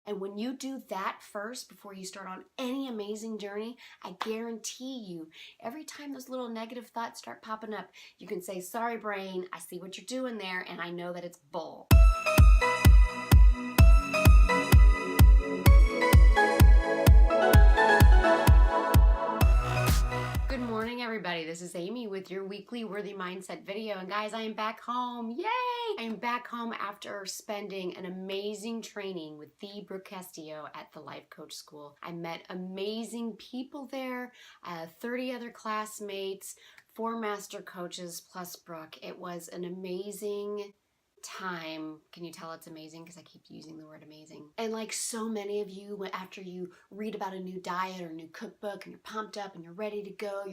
And when you do that first before you start on any amazing journey, I guarantee you, every time those little negative thoughts start popping up, you can say, sorry brain, I see what you're doing there, and I know that it's bull. Good morning, everybody. This is Amy with your weekly Worthy Mindset video. And guys, I am back home. Yay! I am back home after spending an amazing training with the Brooke Castillo at the Life Coach School. I met amazing people there, 30 other classmates, 4 master coaches plus Brooke. It was an amazing time. Can you tell it's amazing? Because I keep using the word amazing. And like so many of you, after you read about a new diet or a new cookbook and you're pumped up and you're ready to go,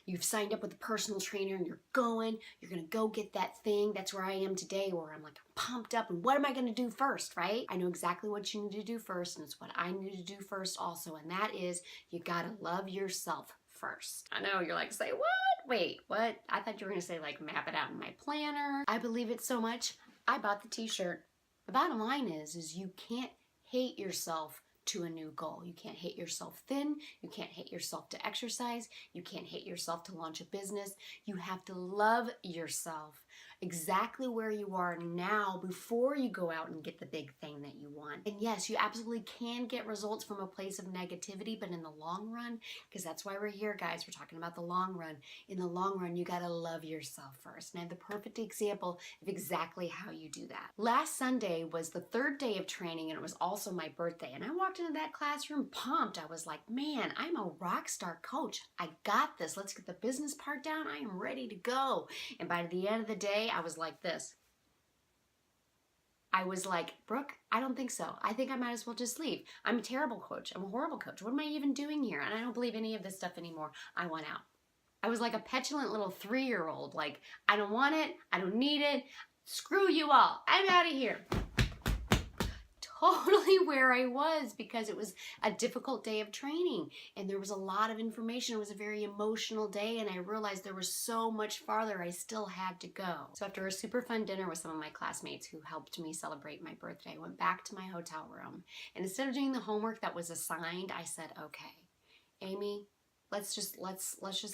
you've signed up with a personal trainer and you're gonna go get that thing. That's where I am today, where I'm like pumped up and what am I gonna do first, right? I know exactly what you need to do first, and it's what I need to do first also, and that is you gotta love yourself first. I know you're like, say what? Wait, what? I thought you were gonna say like map it out in my planner. I believe it so much, I bought the t-shirt. The bottom line is you can't hate yourself to a new goal. You can't hate yourself thin. You can't hate yourself to exercise. You can't hate yourself to launch a business. You have to love yourself exactly where you are now before you go out and get the big thing that you want. And yes, you absolutely can get results from a place of negativity, but in the long run, because that's why we're here, guys, we're talking about the long run. In the long run, you gotta love yourself first. And I have the perfect example of exactly how you do that. Last Sunday was the 3rd day of training, and it was also my birthday. And I walked into that classroom pumped. I was like, man, I'm a rock star coach. I got this. Let's get the business part down. I am ready to go. And by the end of the day, I was like this. I was like, Brooke, I don't think so. I think I might as well just leave. I'm a terrible coach. I'm a horrible coach. What am I even doing here? And I don't believe any of this stuff anymore. I want out. I was like a petulant little 3-year-old. Like, I don't want it. I don't need it. Screw you all. I'm out of here. Totally where I was, because it was a difficult day of training and there was a lot of information. It was a very emotional day, and I realized there was so much farther I still had to go. So after a super fun dinner with some of my classmates who helped me celebrate my birthday, I went back to my hotel room, and instead of doing the homework that was assigned, I said, okay, Amy, let's just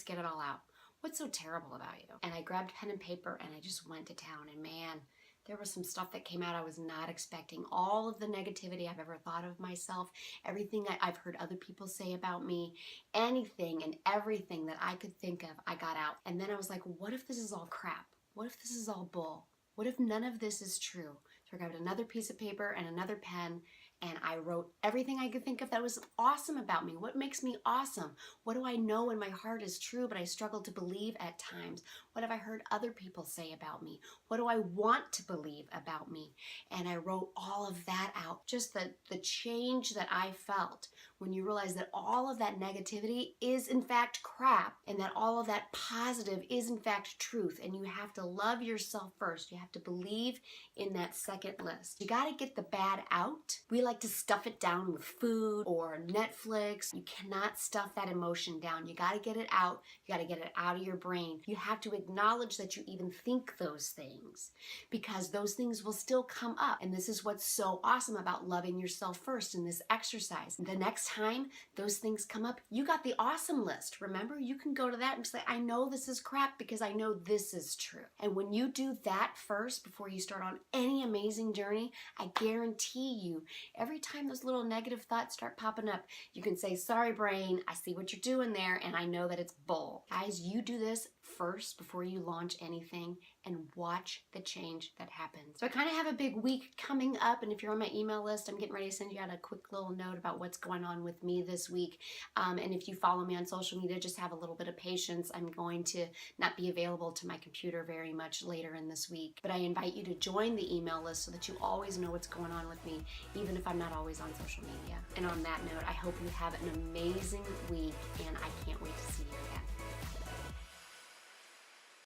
get it all out. What's so terrible about you? And I grabbed pen and paper and I just went to town, and man, there was some stuff that came out I was not expecting. All of the negativity I've ever thought of myself, everything I've heard other people say about me, anything and everything that I could think of, I got out. And then I was like, what if this is all crap? What if this is all bull? What if none of this is true? So I grabbed another piece of paper and another pen, and I wrote everything I could think of that was awesome about me. What makes me awesome? What do I know in my heart is true, but I struggle to believe at times? What have I heard other people say about me? What do I want to believe about me? And I wrote all of that out. Just the change that I felt when you realize that all of that negativity is in fact crap, and that all of that positive is in fact truth. And you have to love yourself first. You have to believe in that second list. You got to get the bad out. We like to stuff it down with food or Netflix. You cannot stuff that emotion down. You got to get it out. You got to get it out of your brain. You have to acknowledge that you even think those things, because those things will still come up. And this is what's so awesome about loving yourself first in this exercise. The next time those things come up, you got the awesome list. Remember, you can go to that and say, I know this is crap because I know this is true. And when you do that first before you start on any amazing journey, I guarantee you, every time those little negative thoughts start popping up, you can say, sorry brain, I see what you're doing there, and I know that it's bull. Guys, you do this first before you launch anything and watch the change that happens. So I kind of have a big week coming up, and if you're on my email list, I'm getting ready to send you out a quick little note about what's going on with me this week. And if you follow me on social media, just have a little bit of patience. I'm going to not be available to my computer very much later in this week, but I invite you to join the email list so that you always know what's going on with me, even if I'm not always on social media. And on that note, I hope you have an amazing week, and I can't wait to see you again.